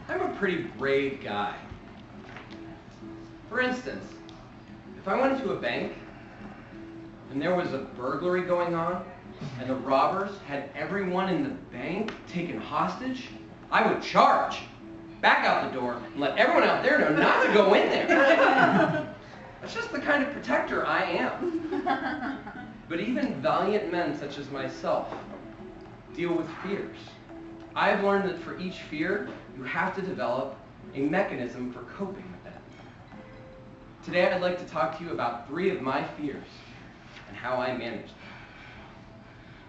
I'm a pretty brave guy. For instance, if I went into a bank and there was a burglary going on and the robbers had everyone in the bank taken hostage, I would charge, back out the door, and let everyone out there know not to go in there. That's just the kind of protector I am. But even valiant men such as myself deal with fears. I've learned that for each fear, you have to develop a mechanism for coping with that. Today, I'd like to talk to you about 3 of my fears and how I manage them.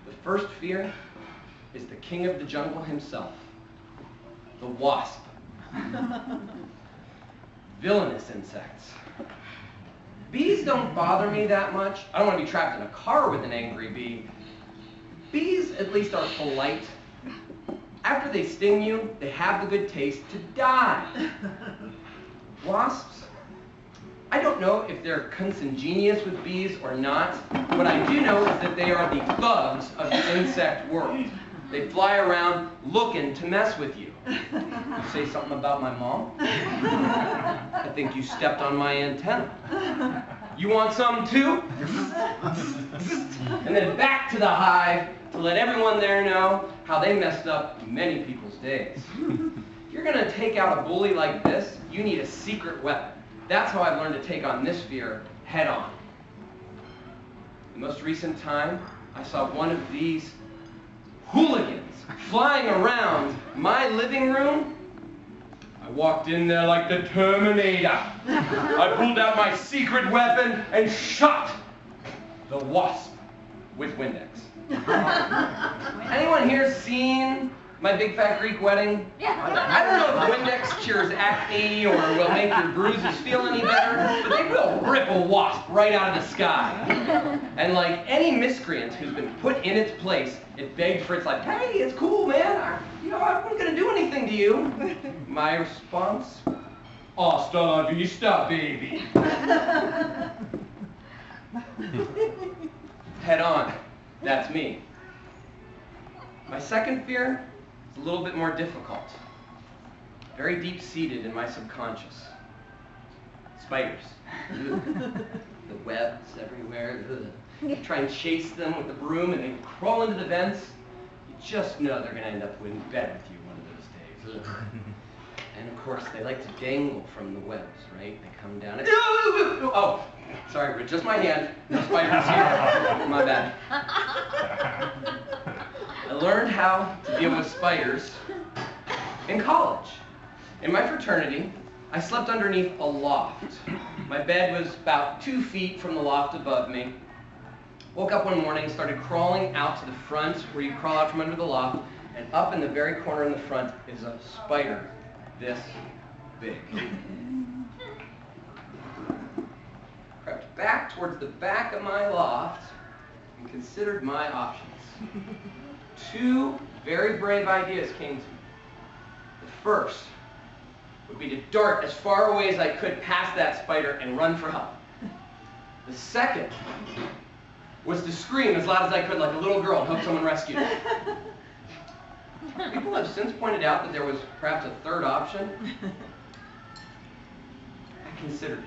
The first fear is the king of the jungle himself, the wasp. Villainous insects. Bees don't bother me that much. I don't want to be trapped in a car with an angry bee. Bees at least are polite. After they sting you, they have the good taste to die. Wasps, I don't know if they're consanguineous with bees or not. What I do know is that they are the thugs of the insect world. They fly around looking to mess with you. You say something about my mom? I think you stepped on my antenna. You want some too? And then back to the hive to let everyone there know how they messed up many people's days. If you're going to take out a bully like this, you need a secret weapon. That's how I've learned to take on this fear head on. The most recent time, I saw one of these hooligans flying around my living room. I walked in there like the Terminator. I pulled out my secret weapon and shot the wasp with Windex. Anyone here seen My Big Fat Greek Wedding? Yeah. I don't know if Windex cures acne or will make your bruises feel any better, but they will rip a wasp right out of the sky. And like any miscreant who's been put in its place, it begged for its life. Hey, it's cool, man. I wasn't going to do anything to you. My response? Hasta la vista, baby. Head on. That's me. My second fear is a little bit more difficult. Very deep-seated in my subconscious. Spiders. The webs everywhere. You try and chase them with the broom and they crawl into the vents. You just know they're going to end up in bed with you one of those days. And of course, they like to dangle from the webs, right? They come down and... Oh, sorry, just my hand. No spiders here. My bad. I learned how to deal with spiders in college. In my fraternity, I slept underneath a loft. My bed was about 2 feet from the loft above me. Woke up one morning and started crawling out to the front, where you crawl out from under the loft, and up in the very corner in the front is a spider this big. Crept back towards the back of my loft and considered my options. 2 very brave ideas came to me. The first would be to dart as far away as I could past that spider and run for help. The second was to scream as loud as I could like a little girl and hope someone rescued me. People have since pointed out that there was perhaps a third option. I considered it.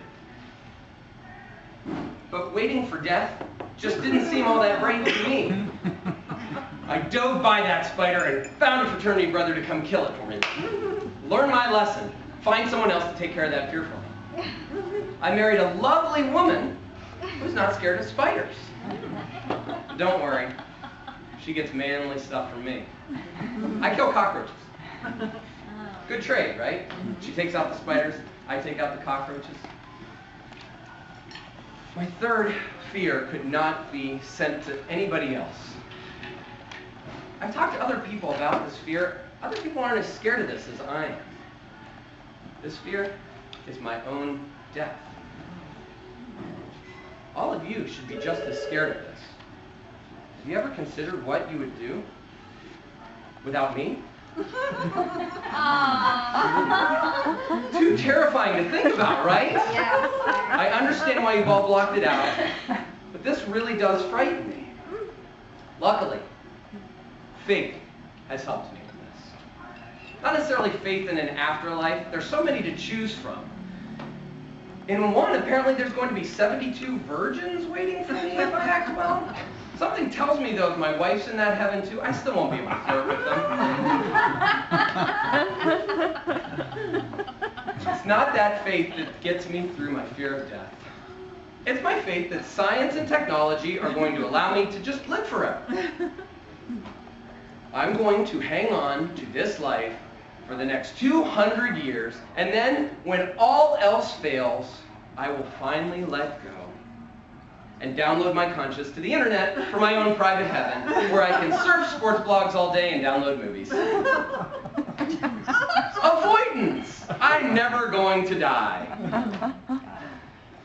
But waiting for death just didn't seem all that brave to me. I dove by that spider and found a fraternity brother to come kill it for me. Learn my lesson. Find someone else to take care of that fear for me. I married a lovely woman who's not scared of spiders. Don't worry. She gets manly stuff from me. I kill cockroaches. Good trade, right? She takes out the spiders, I take out the cockroaches. My third fear could not be sent to anybody else. I've talked to other people about this fear. Other people aren't as scared of this as I am. This fear is my own death. All of you should be just as scared of this. Have you ever considered what you would do without me? Too terrifying to think about, right? Yeah. I understand why you've all blocked it out, but this really does frighten me. Luckily, faith has helped me with this. Not necessarily faith in an afterlife. There's so many to choose from. In one, apparently there's going to be 72 virgins waiting for me if I act well. Something tells me, though, if my wife's in that heaven, too, I still won't be able to flirt with them. It's not that faith that gets me through my fear of death. It's my faith that science and technology are going to allow me to just live forever. I'm going to hang on to this life for the next 200 years, and then, when all else fails, I will finally let go and download my conscience to the internet for my own private heaven, where I can surf sports blogs all day and download movies. Avoidance! I'm never going to die.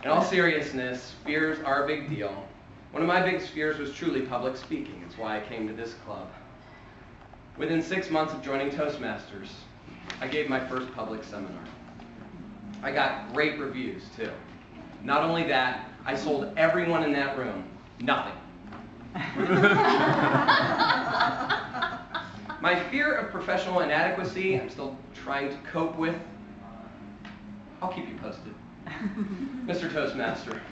In all seriousness, fears are a big deal. One of my biggest fears was truly public speaking. It's why I came to this club. Within 6 months of joining Toastmasters, I gave my first public seminar. I got great reviews, too. Not only that, I sold everyone in that room nothing. My fear of professional inadequacy, I'm still trying to cope with. I'll keep you posted. Mr. Toastmaster.